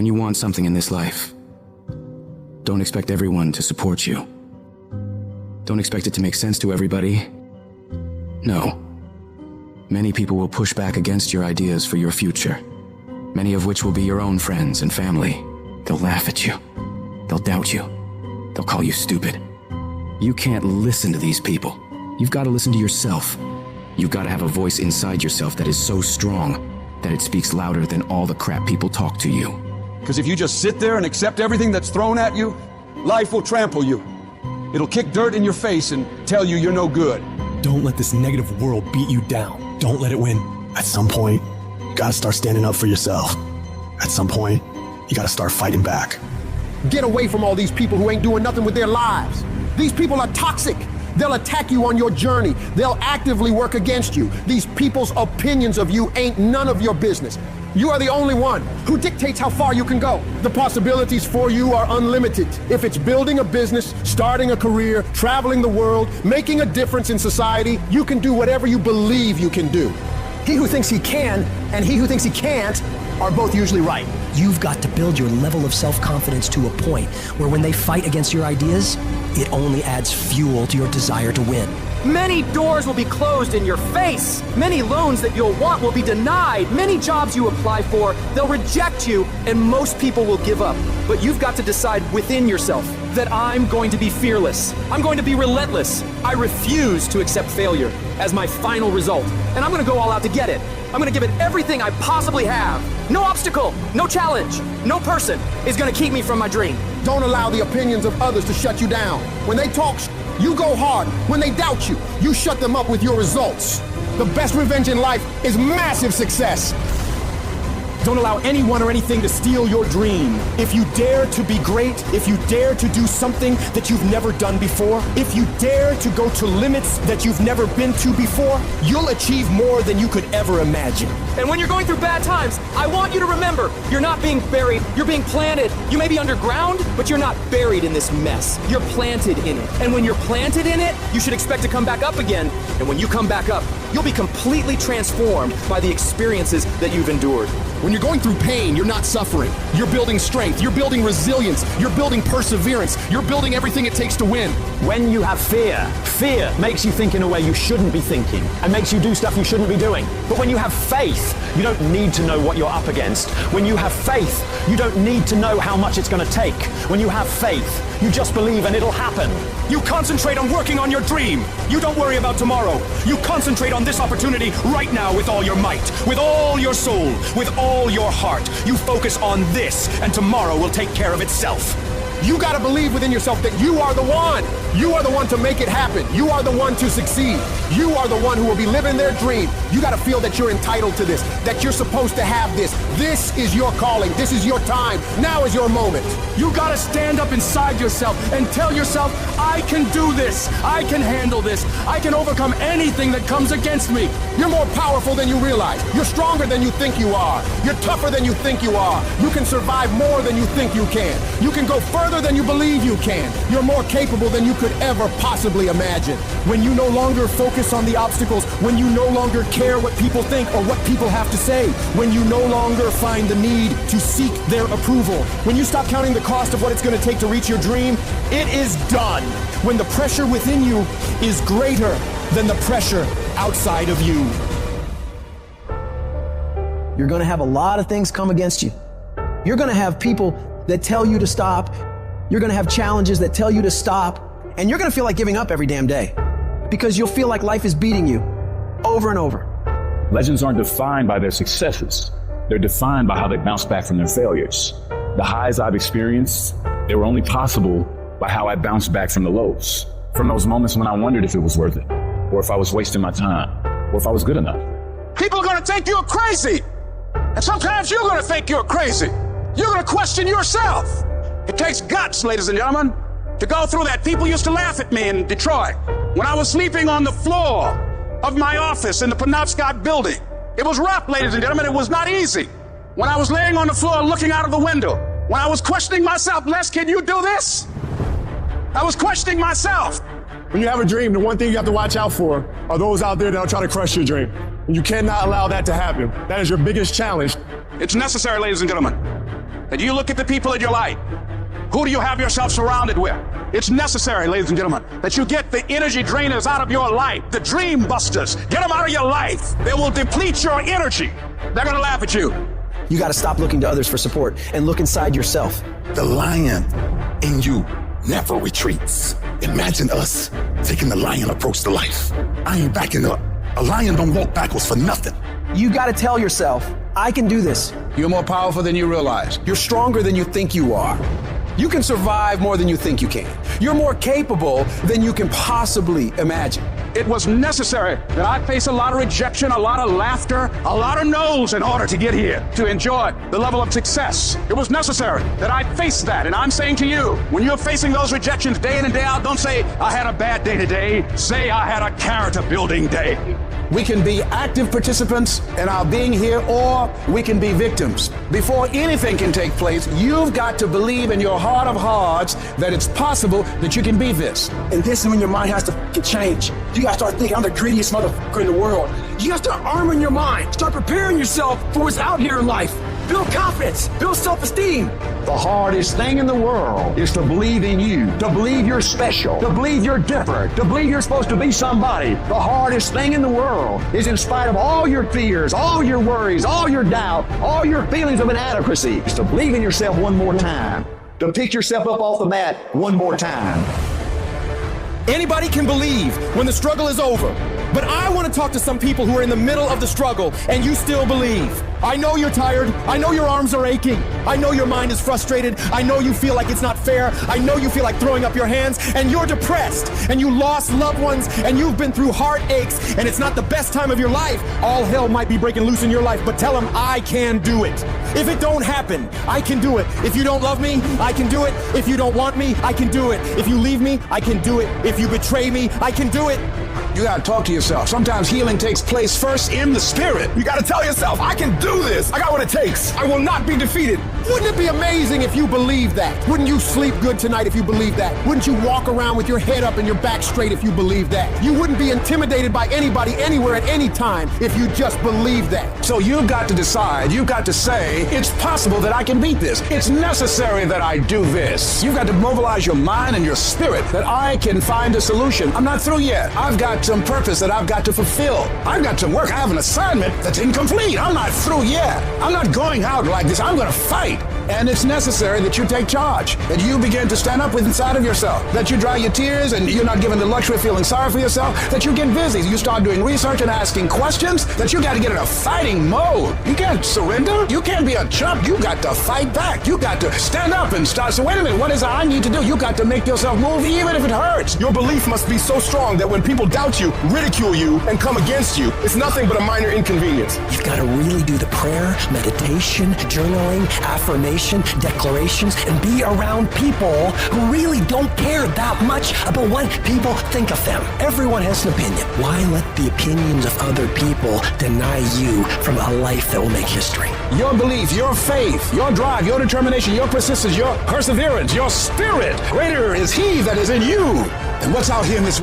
When you want something in this life, don't expect everyone to support you. Don't expect it to make sense to everybody. No. Many people will push back against your ideas for your future, many of which will be your own friends and family. They'll laugh at you. They'll doubt you. They'll call you stupid. You can't listen to these people. You've got to listen to yourself. You've got to have a voice inside yourself that is so strong that it speaks louder than all the crap people talk to you. Because if you just sit there and accept everything that's thrown at you, life will trample you. It'll kick dirt in your face and tell you you're no good. Don't let this negative world beat you down. Don't let it win. At some point, you gotta start standing up for yourself. At some point, you gotta start fighting back. Get away from all these people who ain't doing nothing with their lives. These people are toxic. They'll attack you on your journey. They'll actively work against you. These people's opinions of you ain't none of your business. You are the only one who dictates how far you can go. The possibilities for you are unlimited. If it's building a business, starting a career, traveling the world, making a difference in society, you can do whatever you believe you can do. He who thinks he can and he who thinks he can't are both usually right. You've got to build your level of self-confidence to a point where when they fight against your ideas, it only adds fuel to your desire to win. Many doors will be closed in your face. Many loans that you'll want will be denied. Many jobs you apply for, they'll reject you, and most people will give up. But you've got to decide within yourself that I'm going to be fearless. I'm going to be relentless. I refuse to accept failure as my final result, and I'm going to go all out to get it. I'm going to give it everything I possibly have. No obstacle, no challenge, no person is going to keep me from my dream. Don't allow the opinions of others to shut you down. When they talk, you go hard. When they doubt you, you shut them up with your results. The best revenge in life is massive success. Don't allow anyone or anything to steal your dream. If you dare to be great, if you dare to do something that you've never done before, if you dare to go to limits that you've never been to before, you'll achieve more than you could ever imagine. And when you're going through bad times, I want you to remember, you're not being buried, you're being planted. You may be underground, but you're not buried in this mess. You're planted in it. And when you're planted in it, you should expect to come back up again. And when you come back up, you'll be completely transformed by the experiences that you've endured. When you're going through pain, you're not suffering. You're building strength, you're building resilience, you're building perseverance, you're building everything it takes to win. When you have fear, fear makes you think in a way you shouldn't be thinking and makes you do stuff you shouldn't be doing. But when you have faith, you don't need to know what you're up against. When you have faith, you don't need to know how much it's going to take. When you have faith, you just believe and it'll happen. You concentrate on working on your dream. You don't worry about tomorrow. You concentrate on this opportunity right now with all your might, with all your soul, with all your heart. You focus on this, and tomorrow will take care of itself. You gotta believe within yourself that you are the one. You are the one to make it happen. You are the one to succeed. You are the one who will be living their dream. You gotta feel that you're entitled to this, that you're supposed to have this. This is your calling. This is your time. Now is your moment. You gotta stand up inside yourself and tell yourself, I can do this. I can handle this. I can overcome anything that comes against me. You're more powerful than you realize. You're stronger than you think you are. You're tougher than you think you are. You can survive more than you think you can. You can go further than you believe you can. You're more capable than you could ever possibly imagine. When you no longer focus on the obstacles, when you no longer care what people think or what people have to say, when you no longer find the need to seek their approval, when you stop counting the cost of what it's going to take to reach your dream, it is done. When the pressure within you is greater than the pressure outside of you. You're going to have a lot of things come against you. You're going to have people that tell you to stop. You're going to have challenges that tell you to stop. And you're going to feel like giving up every damn day because you'll feel like life is beating you over and over. Legends aren't defined by their successes. They're defined by how they bounce back from their failures. The highs I've experienced, they were only possible by how I bounced back from the lows. From those moments when I wondered if it was worth it, or if I was wasting my time, or if I was good enough. People are going to think you're crazy. And sometimes you're going to think you're crazy. You're going to question yourself. It takes guts, ladies and gentlemen, to go through that. People used to laugh at me in Detroit when I was sleeping on the floor of my office in the Penobscot building. It was rough, ladies and gentlemen. It was not easy. When I was laying on the floor looking out of the window, when I was questioning myself, Les, can you do this? I was questioning myself. When you have a dream, the one thing you have to watch out for are those out there that'll try to crush your dream. And you cannot allow that to happen. That is your biggest challenge. It's necessary, ladies and gentlemen. and you look at the people in your life, who do you have yourself surrounded with? It's necessary, ladies and gentlemen, that you get the energy drainers out of your life, the dream busters. Get them out of your life. They will deplete your energy. They're going to laugh at you. You got to stop looking to others for support and look inside yourself. The lion in you never retreats. Imagine us taking the lion approach to life. I ain't backing up. A lion don't walk backwards for nothing. You got to tell yourself, I can do this. You're more powerful than you realize. You're stronger than you think you are. You can survive more than you think you can. You're more capable than you can possibly imagine. It was necessary that I face a lot of rejection, a lot of laughter, a lot of no's in order to get here, to enjoy the level of success. It was necessary that I face that. And I'm saying to you, when you're facing those rejections day in and day out, don't say, I had a bad day today. Say, I had a character building day. We can be active participants in our being here, or we can be victims. Before anything can take place, you've got to believe in your heart of hearts that it's possible that you can be this. And this is when your mind has to change. You gotta start thinking, I'm the greediest motherfucker in the world. You gotta start arming your mind. Start preparing yourself for what's out here in life. Build confidence, build self-esteem. The hardest thing in the world is to believe in you, to believe you're special, to believe you're different, to believe you're supposed to be somebody. The hardest thing in the world is, in spite of all your fears, all your worries, all your doubt, all your feelings of inadequacy, is to believe in yourself one more time, to pick yourself up off the mat one more time. Anybody can believe when the struggle is over, but I want to talk to some people who are in the middle of the struggle and you still believe. I know you're tired. I know your arms are aching. I know your mind is frustrated. I know you feel like it's not fair. I know you feel like throwing up your hands, and you're depressed, and you lost loved ones, and you've been through heartaches, and it's not the best time of your life. All hell might be breaking loose in your life, but tell them I can do it. If it don't happen, I can do it. If you don't love me, I can do it. If you don't want me, I can do it. If you leave me, I can do it. If you betray me, I can do it. You gotta talk to yourself. Sometimes healing takes place first in the spirit. You gotta tell yourself, I can do this. I got what it takes. I will not be defeated. Wouldn't it be amazing if you believed that? Wouldn't you sleep good tonight if you believed that? Wouldn't you walk around with your head up and your back straight if you believed that? You wouldn't be intimidated by anybody, anywhere, at any time if you just believed that. So you've got to decide, you've got to say, it's possible that I can beat this. It's necessary that I do this. You've got to mobilize your mind and your spirit that I can find a solution. I'm not through yet. I've got some purpose that I've got to fulfill. I've got some work. I have an assignment that's incomplete. I'm not through yet. I'm not going out like this. I'm going to fight. And it's necessary that you take charge, that you begin to stand up with inside of yourself, that you dry your tears and you're not given the luxury of feeling sorry for yourself, that you get busy, you start doing research and asking questions, that you got to get in a fighting mode. You can't surrender. You can't be a chump. You got to fight back. You got to stand up and start. So wait a minute, what is it I need to do? You got to make yourself move even if it hurts. Your belief must be so strong that when people doubt you, ridicule you, and come against you, it's nothing but a minor inconvenience. You've got to really do the prayer, meditation, journaling, affirmation, declarations, and be around people who really don't care that much about what people think of them. Everyone has an opinion. Why let the opinions of other people deny you from a life that will make history? Your belief, your faith, your drive, your determination, your persistence, your perseverance, your spirit. Greater is He that is in you than what's out here in this